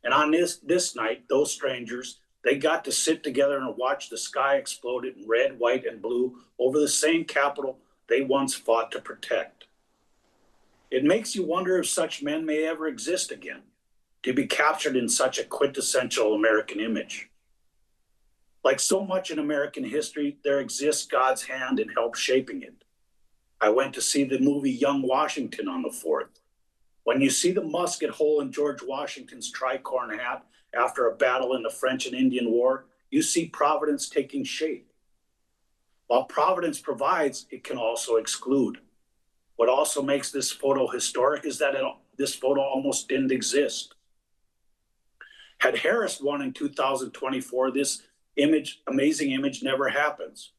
Speaker 1: And on this night, those strangers, they got to sit together and watch the sky explode in red, white, and blue over the same capital they once fought to protect. It makes you wonder if such men may ever exist again, to be captured in such a quintessential American image. Like so much in American history, there exists God's hand in help shaping it. I went to see the movie Young Washington on the 4th. When you see the musket hole in George Washington's tricorn hat after a battle in the French and Indian War, you see Providence taking shape. While Providence provides, it can also exclude. What also makes this photo historic is that this photo almost didn't exist. Had Harris won in 2024, this amazing image never happens.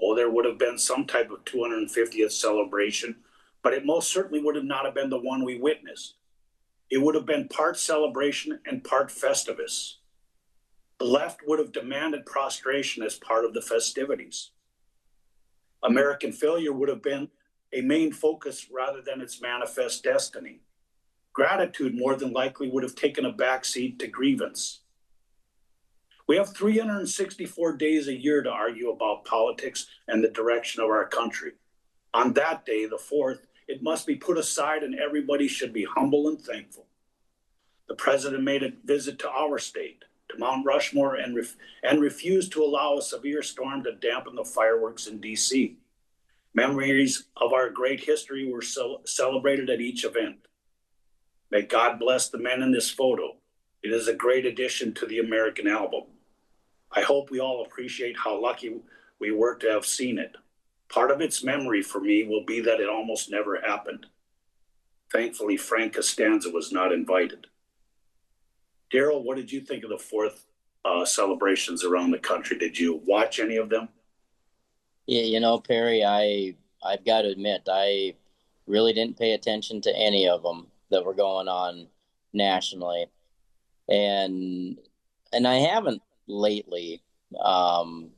Speaker 1: Oh, there would have been some type of 250th celebration, but it most certainly would have not have been the one we witnessed. It would have been part celebration and part Festivus. The left would have demanded prostration as part of the festivities. American failure would have been a main focus rather than its manifest destiny. Gratitude more than likely would have taken a backseat to grievance. We have 364 days a year to argue about politics and the direction of our country. On that day, the 4th, it must be put aside and everybody should be humble and thankful. The president made a visit to our state, to Mount Rushmore, and refused to allow a severe storm to dampen the fireworks in D.C. Memories of our great history were celebrated at each event. May God bless the men in this photo. It is a great addition to the American album. I hope we all appreciate how lucky we were to have seen it. Part of its memory for me will be that it almost never happened. Thankfully, Frank Costanza was not invited. Daryl, what did you think of the 4th celebrations around the country? Did you watch any of them?
Speaker 2: Yeah, Perry, I've got to admit, I really didn't pay attention to any of them that were going on nationally. And I haven't lately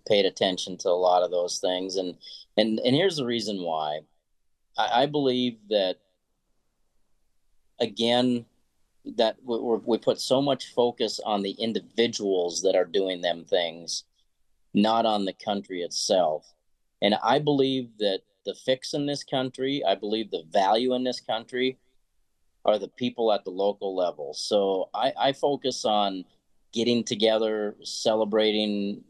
Speaker 2: paid attention to a lot of those things. And here's the reason why. I believe that, again, that we put so much focus on the individuals that are doing them things, not on the country itself. And I believe that the fix in this country, I believe the value in this country are the people at the local level. So I focus on getting together, celebrating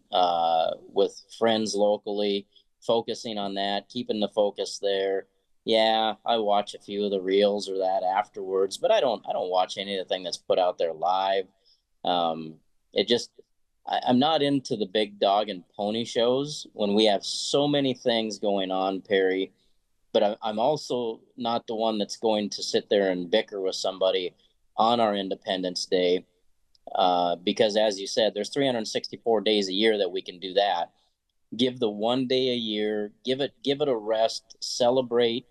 Speaker 2: with friends locally, focusing on that, keeping the focus there. Yeah, I watch a few of the reels or that afterwards, but I don't watch anything that's put out there live. I'm not into the big dog and pony shows when we have so many things going on, Perry. But I'm also not the one that's going to sit there and bicker with somebody on our Independence Day, because, as you said, there's 364 days a year that we can do that. give the one day a year, give it a rest, celebrate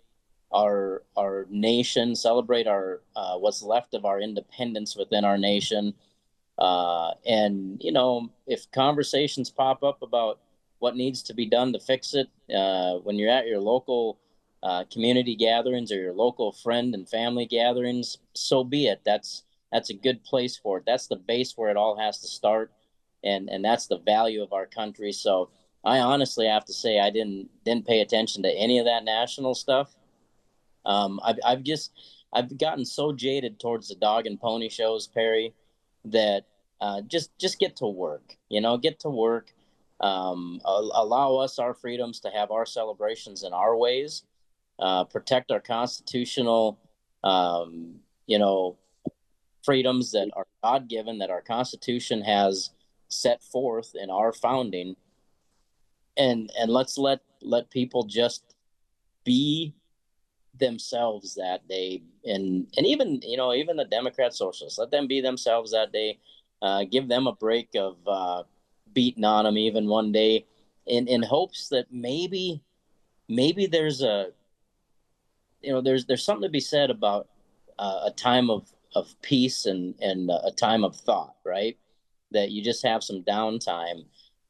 Speaker 2: our nation, celebrate our what's left of our independence within our nation. And if conversations pop up about what needs to be done to fix it, when you're at your local community gatherings or your local friend and family gatherings, so be it. That's a good place for it. That's the base where it all has to start, and that's the value of our country. So I honestly have to say I didn't pay attention to any of that national stuff. I've gotten so jaded towards the dog and pony shows, Perry, that just get to work. Get to work. Allow us our freedoms to have our celebrations in our ways. Protect our constitutional, freedoms that are God-given, that our Constitution has set forth in our founding, and let's let people just be themselves that day, and even even the Democrat socialists, let them be themselves that day. Give them a break of beating on them even one day, in hopes that maybe there's there's something to be said about a time of peace and a time of thought, right? That you just have some downtime.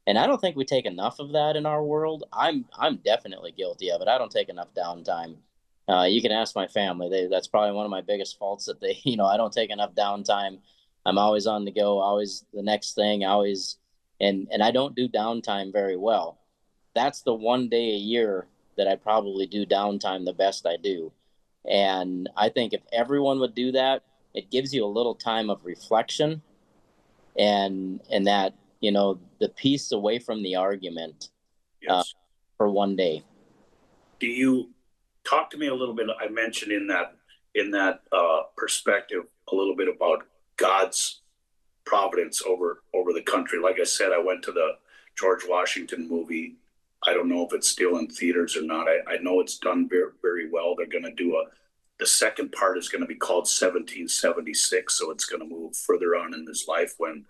Speaker 2: And I don't think we take enough of that in our world. I'm definitely guilty of it. I don't take enough downtime. You can ask my family. That's probably one of my biggest faults, that they, I don't take enough downtime. I'm always on the go, always the next thing, always, and I don't do downtime very well. That's the one day a year that I probably do downtime the best I do. And I think if everyone would do that, it gives you a little time of reflection, and that, the peace away from the argument.
Speaker 1: Yes.
Speaker 2: For one day.
Speaker 1: Do you talk to me a little bit? I mentioned in that perspective a little bit about God's providence over the country. Like I said, I went to the George Washington movie. I don't know if it's still in theaters or not. I know it's done very, very well. They're going to do the second part is going to be called 1776. So it's going to move further on in his life, when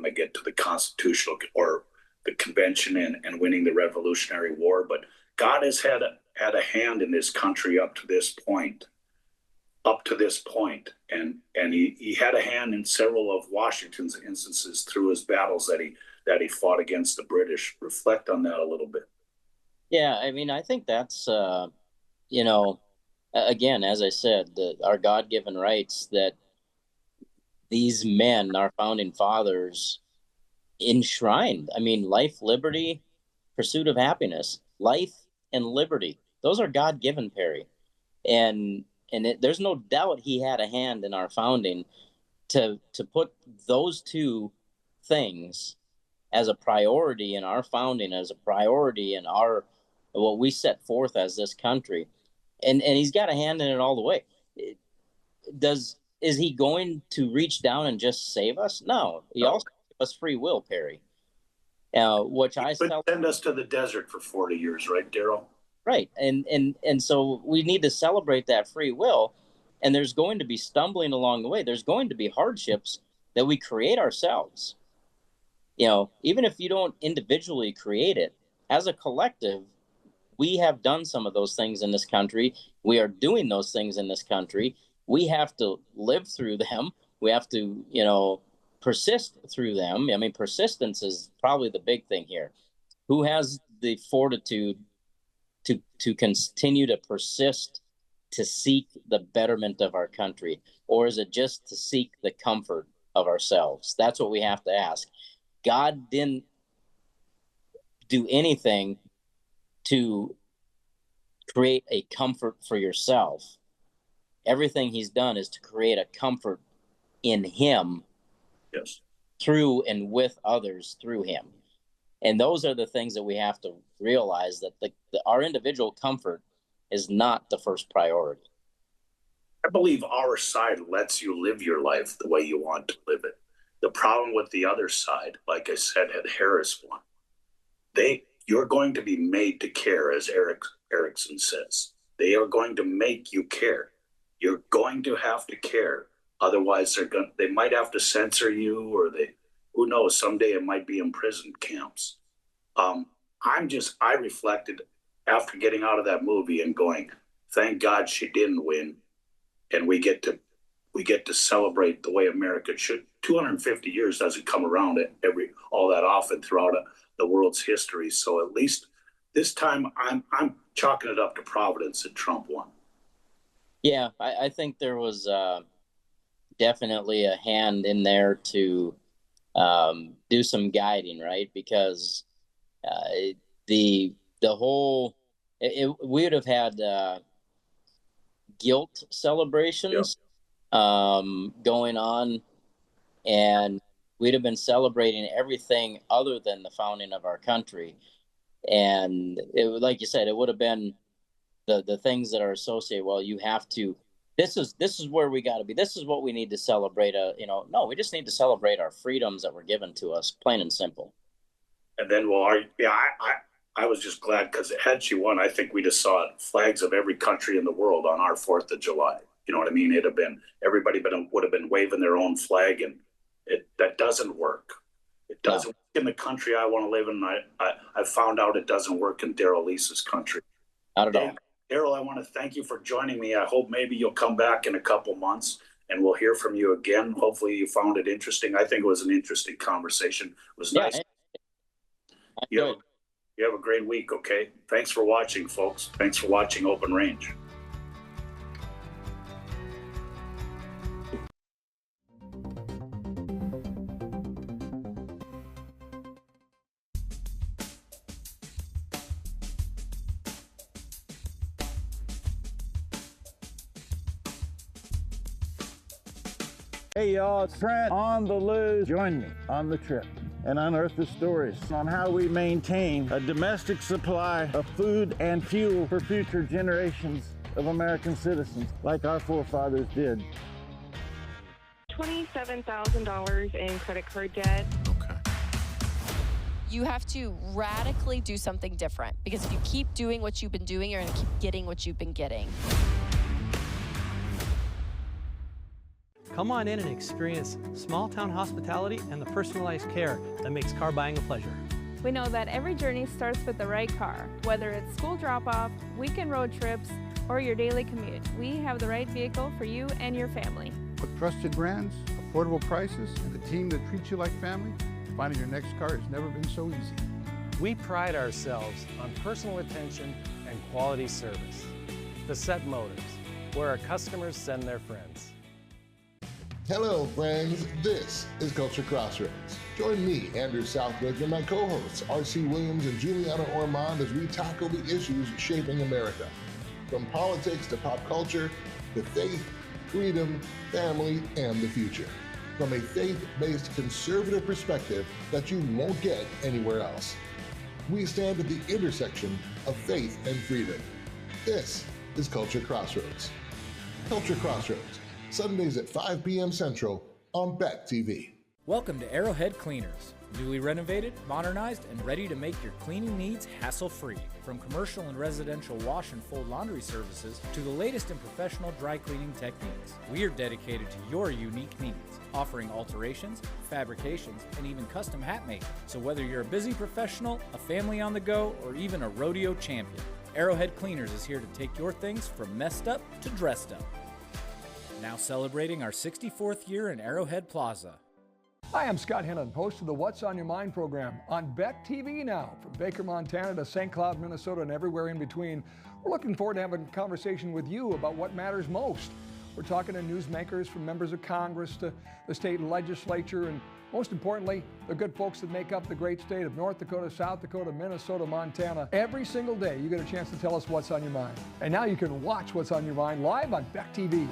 Speaker 1: they get to the constitutional or the convention and winning the Revolutionary War. But God has had a hand in this country up to this point. And he had a hand in several of Washington's instances through his battles that he fought against the British. Reflect on that a little bit.
Speaker 2: Yeah, I mean, I think that's, again, as I said, our God-given rights that these men, our founding fathers, enshrined. I mean, life, liberty, pursuit of happiness, life and liberty. Those are God-given, Perry. And there's no doubt he had a hand in our founding to put those two things as a priority in our founding, as a priority in what we set forth as this country. And he's got a hand in it all the way. Is he going to reach down and just save us? No. He also gave us free will, Perry. Which I
Speaker 1: send us to the desert for 40 years, right, Daryl?
Speaker 2: Right. And so we need to celebrate that free will. And there's going to be stumbling along the way. There's going to be hardships that we create ourselves. Even if you don't individually create it, as a collective, we have done some of those things in this country. We are doing those things in this country. We have to live through them. We have to, persist through them. I mean, persistence is probably the big thing here. Who has the fortitude to continue to persist, to seek the betterment of our country? Or is it just to seek the comfort of ourselves? That's what we have to ask. God didn't do anything to create a comfort for yourself. Everything he's done is to create a comfort in him.
Speaker 1: Yes.
Speaker 2: Through and with others through him. And those are the things that we have to realize, that our individual comfort is not the first priority.
Speaker 1: I believe our side lets you live your life the way you want to live it. The problem with the other side, like I said, had Harris won. You're going to be made to care, as Erickson says. They are going to make you care. You're going to have to care. Otherwise, they might have to censor you, or who knows, someday it might be imprisoned camps. I reflected after getting out of that movie and going, thank God she didn't win. And we get to celebrate the way America should. 250 years doesn't come around all that often throughout the world's history. So at least this time I'm chalking it up to Providence that Trump won.
Speaker 2: Yeah, I think there was definitely a hand in there to do some guiding, right? Because the whole we would have had guilt celebrations going on, and we'd have been celebrating everything other than the founding of our country. And like you said, it would have been the things that are associated. Well, you have to. This is where we got to be. This is what we need to celebrate. No, we just need to celebrate our freedoms that were given to us, plain and simple.
Speaker 1: And then, I was just glad because had she won, I think we just saw flags of every country in the world on our 4th of July. You know what I mean? It'd have been everybody would have been waving their own flag, and that doesn't work. It doesn't work in the country I want to live in. I found out it doesn't work in Daryl Lies' country.
Speaker 2: Not at all.
Speaker 1: Daryl, I want to thank you for joining me. I hope maybe you'll come back in a couple months and we'll hear from you again. Hopefully you found it interesting. I think it was an interesting conversation. It was nice. You have a great week, okay? Thanks for watching, folks. Thanks for watching Open Range.
Speaker 20: Hey y'all, it's Trent on the loose. Join me on the trip and unearth the stories on how we maintain a domestic supply of food and fuel for future generations of American citizens like our forefathers did.
Speaker 16: $27,000 in credit card debt.
Speaker 17: You have to radically do something different, because if you keep doing what you've been doing, you're going to keep getting what you've been getting.
Speaker 9: Come on in and experience small town hospitality and the personalized care that makes car buying a pleasure.
Speaker 10: We know that every journey starts with the right car. Whether it's school drop-off, weekend road trips, or your daily commute, we have the right vehicle for you and your family.
Speaker 11: With trusted brands, affordable prices, and a team that treats you like family, finding your next car has never been so easy.
Speaker 12: We pride ourselves on personal attention and quality service. Festivus Motors, where our customers send their friends.
Speaker 3: Hello, friends. This is Culture Crossroads. Join me, Andrew Southwick, and my co-hosts, R.C. Williams and Juliana Ormond, as we tackle the issues shaping America. From politics to pop culture, to faith, freedom, family, and the future. From a faith-based conservative perspective that you won't get anywhere else. We stand at the intersection of faith and freedom. This is Culture Crossroads. Culture Crossroads, Sundays at 5 p.m. Central on Beck TV.
Speaker 5: Welcome to Arrowhead Cleaners. Newly renovated, modernized, and ready to make your cleaning needs hassle-free. From commercial and residential wash and fold laundry services to the latest in professional dry cleaning techniques, we are dedicated to your unique needs, offering alterations, fabrications, and even custom hat making. So whether you're a busy professional, a family on the go, or even a rodeo champion, Arrowhead Cleaners is here to take your things from messed up to dressed up. Now celebrating our 64th year in Arrowhead Plaza.
Speaker 4: Hi, I'm Scott Hennon, host of the What's on Your Mind program on Beck TV now. From Baker, Montana to St. Cloud, Minnesota, and everywhere in between. We're looking forward to having a conversation with you about what matters most. We're talking to newsmakers, from members of Congress to the state legislature, and most importantly, the good folks that make up the great state of North Dakota, South Dakota, Minnesota, Montana. Every single day, you get a chance to tell us what's on your mind. And now you can watch What's on Your Mind live on Beck TV.